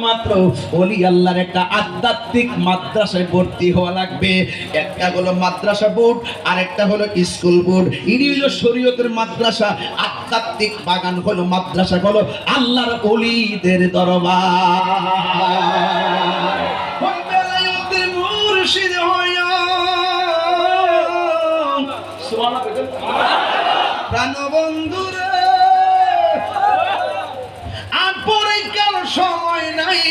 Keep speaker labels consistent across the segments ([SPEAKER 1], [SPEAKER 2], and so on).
[SPEAKER 1] মাত্র ওলি আল্লাহর একটা আধ্যাত্মিক মাদ্রাসায় ভর্তি হওয়া লাগবে। একটা হলো মাদ্রাসা বোর্ড, আর একটা হলো স্কুল বোর্ড। ইনি হলো শরীয়তের মাদ্রাসা, আধ্যাত্মিক বাগান হলো মাদ্রাসা হলো আল্লাহর ওলিদের দরবার। ওই বেলায়েতের মুর্শিদ হইয়া প্রাণবন্ধুরে আর পরীক্ষার সময় নাই,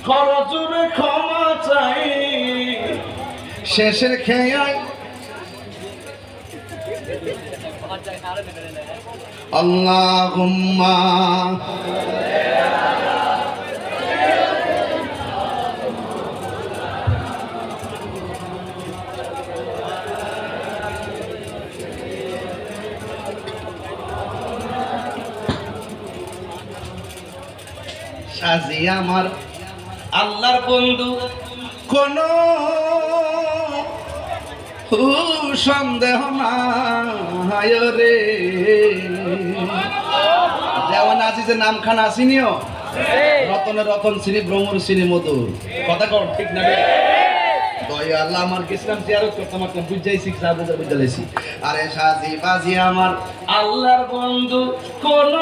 [SPEAKER 1] করজোরে ক্ষমা চাই। শেষের খেয়ায় আল্লাহুম্মা সাজি আমার আল্লাহর বন্ধু কোন সন্দেহ নাই রে। যেমন আজিজের নাম খান আসিনিও, রতনের রতন শ্রী ভ্রমর শ্রী মধুর কথা কর ঠিক না? দয়া আল্লাহ আমার গেছিলাম জিয়ারত করতে, আমার বুঝাই শিখছে বুঝাইছি। আরে সাজি বাজি আমার আল্লাহর বন্ধু কোন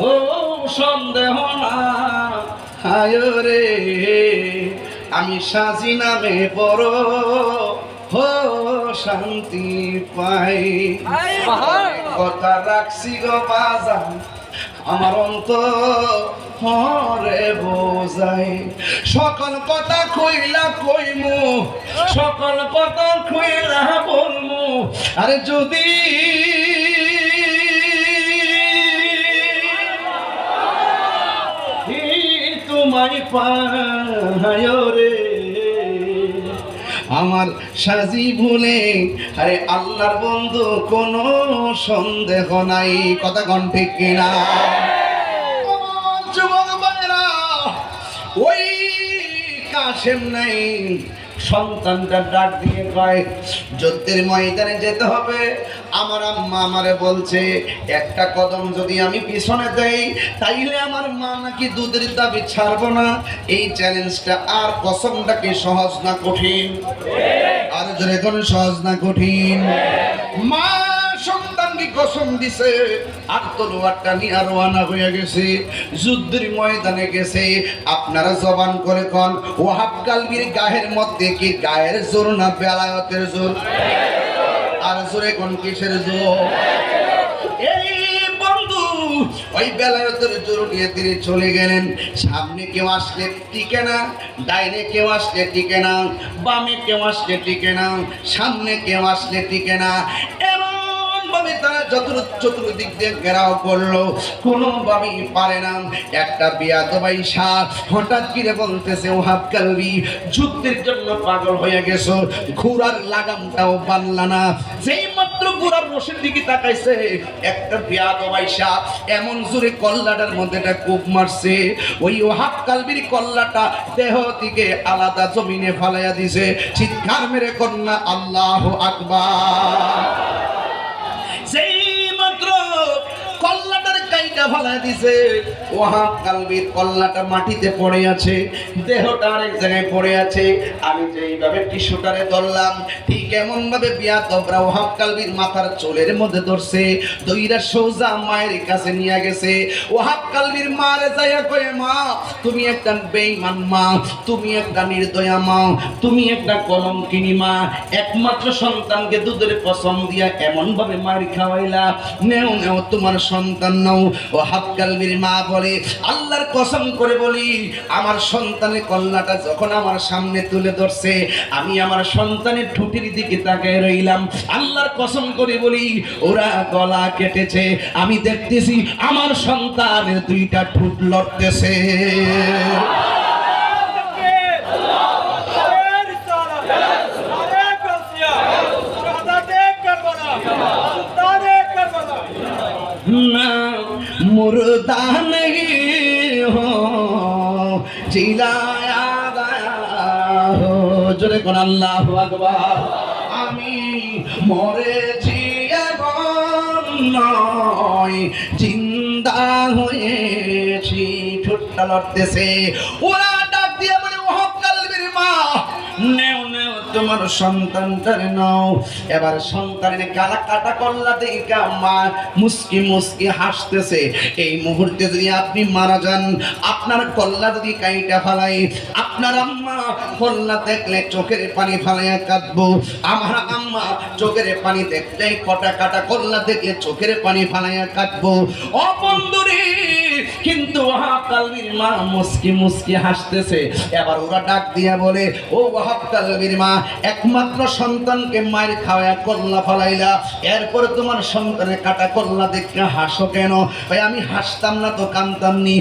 [SPEAKER 1] ও সন্দেহ না হায় রে। আমি সাজি নামে বড় হো শান্তি পাই। কথা রাখছি গো বাজান আমার অন্তরে বোঝাই। সকল কথা কইলা কইমু, সকল কথা কইলা বলমু। আরে যদি তোমায় পায় রে আমার সাজি ভুলে, আরে আল্লাহর বন্ধু কোনো সন্দেহ নাই। কথা কোন ঠিক কিনা? যুবক ভাইরা, ওই কাশেম নাই সন্তানটা ডাক দিয়ে কয় যুদ্ধের ময়দানে যেতে হবে। আমার আম্মা আমারে বলছে একটা কদম যদি আমি পিছনে দেই তাইলে আমার মা নাকি দুধের দাবি ছাড়বো না। এই চ্যালেঞ্জটা আর কসমটা কি সহজ না কঠিন? আর জোরে কোন সহজ না কঠিন? মা সন্তানকে কসম দিছে আর তলোয়ারটা নিয়ে রওনা হয়ে গেছে, যুদ্ধের ময়দানে গেছে। আপনারা জবান করে কোন ওয়াহাব কালবির গায়ের মধ্যে কি গায়ের জোর না বেলায়েতের জোর? আর জোরে কোন কিসের জোর? এই বন্ধু ওই বেলায়েতের জোর নিয়ে তিনি চলে গেলেন। সামনে কেউ আসলে টিকে না, ডাইনে কেউ আসলে টিকে না, বামে কেউ আসলে টিকে না, সামনে কেউ আসলে টিকে না। তারা চতুর্দিক দিয়ে ঘেরাও করলো, কোনোভাবেই পারে না। একটা বিয়াদবাই সাপ হঠাৎ করে বলতেছে ওয়াহাব কালবি যুদ্ধের জন্য পাগল হয়ে গেছো, ঘোড়ার লাগামটাও বানলা না। যেই মাত্র ঘোড়ার রশির দিকে তাকাইছে একটা বিয়াদবাই সাপ এমন জোরে কল্লাটার মধ্যে একটা কূপ মারছে, ওই ওয়াহাব কালবির কল্লাটা দেহ থেকে আলাদা জমিনে ফালাইয়া দিছে। চিৎকার মেরে কন্যা আল্লাহু আকবার। সেই মাত্র কল্লাটার কাইটা ফালাই দিছে, ওয়াহাব কালবির কল্লাটা মাটিতে পড়ে আছে, দেহটা আরেক জায়গায় পড়ে আছে। আমি যেইভাবে টিস্যুটারে ধরলাম ঠিক এমন ভাবে বিয়াদবরা ওয়াহাব কালবির মাথার চুলের মধ্যে ধরছে, দইরা সোজা মায়ের কাছে নিয়ে গেছে। ওয়াহাব কালবির মারে যাইয়া কয়ে মা তুমি একটা বেঈমান মা, তুমি একটা নির্দয়া মা, তুমি একটা কলঙ্কিনী মা, একমাত্র সন্তানকে দুধের কসম দিয়া এমন ভাবে মায়ের খাওয়াইলা, নেও নেও তোমার সন্তান নাও। ওয়াহাব কালবির মা বলে আল্লাহর কসম করে বলি আমার সন্তানের কল্লাটা যখন আমার সামনে তুলে ধরছে আমি আমার সন্তানের ঠোঁটের দিকে তাকিয়ে রইলাম। আল্লাহর কসম করে বলি ওরা গলা কেটেছে, আমি দেখতেছি আমার সন্তানের দুইটা ঠোঁট লড়তেছে। मुर्दा नहीं हो जिलाया गया हो, जोरे कोन আল্লাহু আকবার। আমি মরেছি এবং নয় জিন্দা হয়েছি বুকটা লড়তেছে। ওরা ডাক দিয়ে বলে ওয়াহাব কালবির মা, নেও নেও তোমার সন্তানটার নাও। এবার সন্তানের গালা কাটা কল্লা দেখা মা মুস্কি মুস্কি হাসতেছে। এই মুহূর্তে যদি আপনি মারা যান, আপনার কল্লা যদি কাইটা ফালাই, আপনার আম্মা কল্লা দেখলে চোখের পানি ফালাইয়া কাঁদবো। আমার আম্মা চোখের পানি দেখলে কটা কাটা কল্লা দেখলে চোখের পানি ফালাইয়া কাঁদবো। ও বন্ধুরে, কিন্তু ওয়াহাব কালবির মা মুস্কি মুস্কি হাসতেছে। এবার ওরা ডাক দিয়া বলে, ও ওয়াহাব কালবির মা, একমাত্র সন্তানকে মায়ের খাওয়া কল্লা ফালাইলা, এরপরে তোমার সন্তানের কাটা কল্লা দেখে হাসো কেন? ভাই আমি হাসতাম না তো কাঁদতাম নি?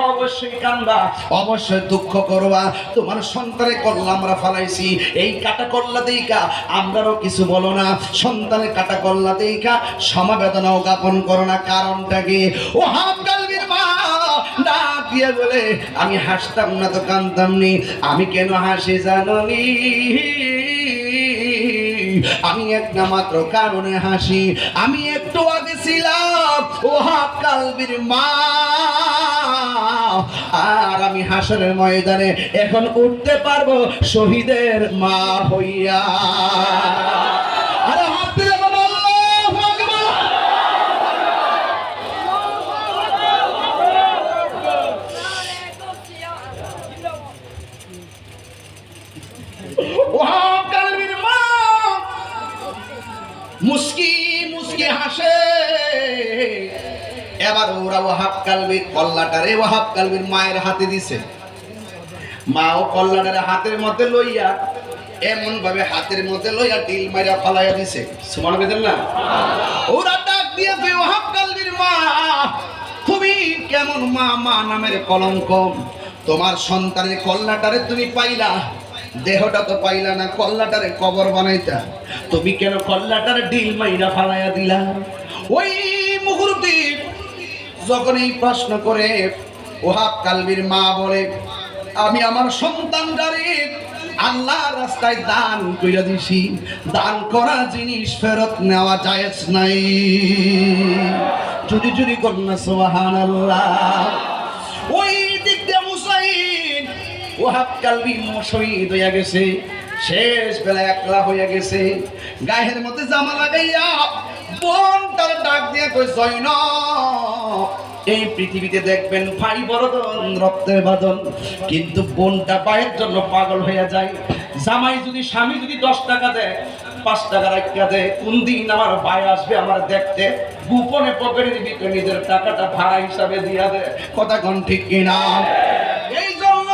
[SPEAKER 1] অবশ্যই কান্দা, অবশ্যই দুঃখ করবা। তোমার সন্তানের কল্লা আমরা ফালাইছি, এই কাটা কল্লা দেখা আমরাও কিছু বলো না, সন্তানের কাটা কল্লা দেখা সমবেদনাও জ্ঞাপন করো না। কারণটা কি? ওয়াহাব কালবির মা ডাক দিয়ে বলে, আমি হাসতাম না তো কাঁদতাম নি। আমি কেন হাসি জানি? আমি একটা মাত্র কারণে হাসি। আমি একটু আগে ছিলাম ওয়াহাব কালবির মা, আর আমি হাসরের ময়দানে এখন উঠতে পারবো শহীদের মা হইয়া। আরে হাত দিলে বলো আল্লাহু আকবার। ওয়াহাব কালবির মা মুস্কি মুস্কি হাসে। এবার ওরা ওয়াহাব কালবির কল্লাটারে ওয়াহাব কালবির মায়ের হাতে দিছে। মাও কল্লাটারে হাতের মধ্যে লইয়া এমন ভাবে হাতের মধ্যে লইয়া ঢিল মাইরা ফালাইয়া দিছে। সুবহানাল্লাহ না? ওরা ডাক দিয়ে ওয়াহাব কালবির মা, তুমি কেমন মা? মা নামের কলঙ্ক। তোমার সন্তানের কল্লাটারে তুমি পাইলা, দেহটা তো পাইলা না, কল্লাটারে কবর বানাইতা। তুমি কেন কল্লাটারে ঢিল মাইরা ফালাইয়া দিলা? ওই মুহূর্তে যখন এই প্রশ্ন করে ওয়াহাব কালবির মা বলে, আমি আমার সন্তানটারে আল্লাহর রাস্তায় দান কইরা দিছি। দান করা জিনিস ফেরত নেওয়া জায়েজ নাই। জুরি জুরি করনা সুবহানাল্লাহ। ওই দিক দিয়ে মুসাইদ ওয়াহাব কালবি শহীদ হইয়া গেছে। শেষ বেলা একলা হইয়া গেছে। গায়ের মধ্যে জামা লাগাইয়া বোন তার ডাক দিয়ে কই, জয়নব, এই পৃথিবীতে দেখবেন ভাই বড়দন রক্তের বাঁধন, কিন্তু বোনটা ভাইয়ের জন্য পাগল হইয়া যায়। জামাই যদি স্বামী যদি 10 টাকা দেয়, 5 টাকা রাখিয়া দেয়, কোন দিন আমার ভাই আসবে আমার দেখতে, গোপনে পকেটের ভিতরে নিজের টাকাটা ভাড়া হিসাবে দিয়া দেয়। কথা কোন ঠিক কিনা? এই জন্য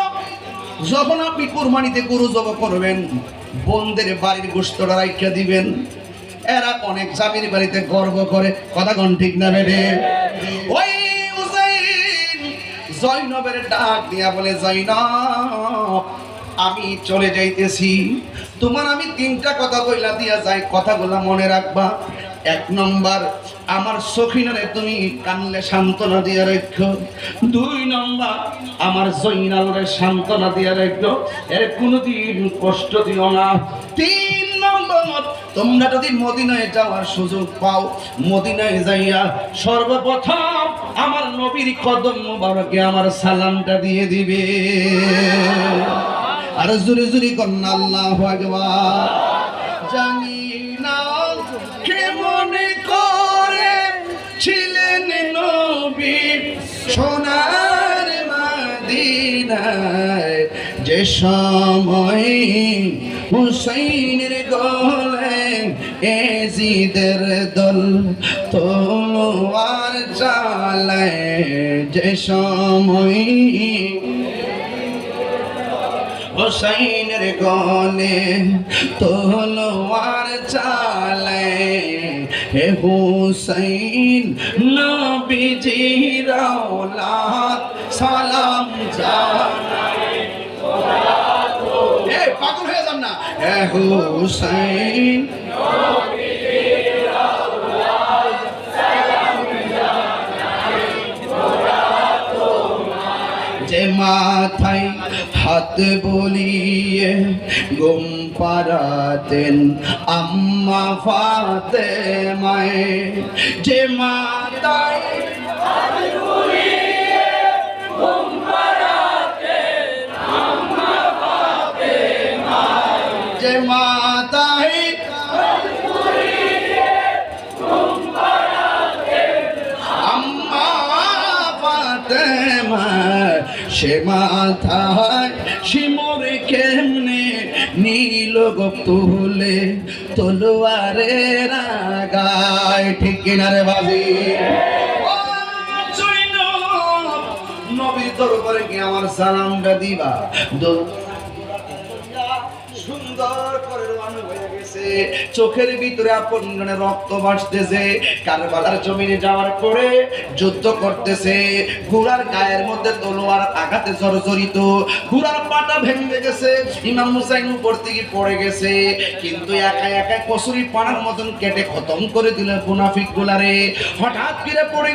[SPEAKER 1] যখন আপনি কুরবানিতে গরু জবাই করবেন, বোনদের বাড়ির গোশতটা রাখিয়া দিবেন। এরা অনেক স্বামীর বাড়িতে গর্ব করে। কথা কোন ঠিক না বেরে? ওই জয়নবের ডাক দিয়া বলে, জয়নব, আমি চলে যাইতেছি, তোমার আমি 3টা কথা কইলা দিয়া যাই, কথাগুলা মনে রাখবা। 1 নম্বর, আমার সখিনারে তুমি কানলে সান্ত্বনা দিয়া রাখো। 2 নম্বর, আমার জয়নালের সান্ত্বনা দিয়া রাখো, এর কোনোদিন কষ্ট দিও না। 3 নম্বর, তোমরা যদি মদিনায় যাওয়ার সুযোগ পাও, মদিনায় যাইয়া সর্বপ্রথম আমার নবীর কদম মোবারকে আমার সালামটা দিয়ে দিবে। আর জোরে জোরে কন্না আল্লাহু আকবার। জানি না কেমন করে ছিলেন নবী সোনার মদিনায়, যে সময় হুসাইনের গলে এজিদের দল তলোয়ার চালায়, যে সময় হুসাইনের গলে তলোয়ার চালায়, হে হুসাইন নবীজির আওলাদ সালাম জানায়। এই পাগল হয়ে যান না। হে হুসাইন নবীজির আওলাদ সালাম জানায়, যে মাথায় হাত বলিয়ে ঘুম পাড়াতেন আম্মা ফাতেমায়, যে মাথায় হাত বলিয়ে ঘুম ফাতেমার সে মাথায় শিমরে কেমনে নীল গো তুলে তলোয়ারের আগায় ঠিক কিনারে বাজি নবীর দরবারে গিয়ে আমার সালামটা দিবা সুন্দর করে রওনা হয়ে গেছে চোখের ভিতরে আপন রক্ত ভাসতেছে কারবালার জমিনে যাওয়ার পরে যুদ্ধ করতেছে ঘোড়ার গায়ের মধ্যে তলোয়ার আঘাতে জর্জরিত ঘোড়ার পাটা ভেঙে গেছে ইমাম হুসাইন উপর থেকে পড়ে গেছে কিন্তু একা একা কসুরি পানার মতন কেটে খতম করে দিল মুনাফিক গুলারে হঠাৎ করে পড়ে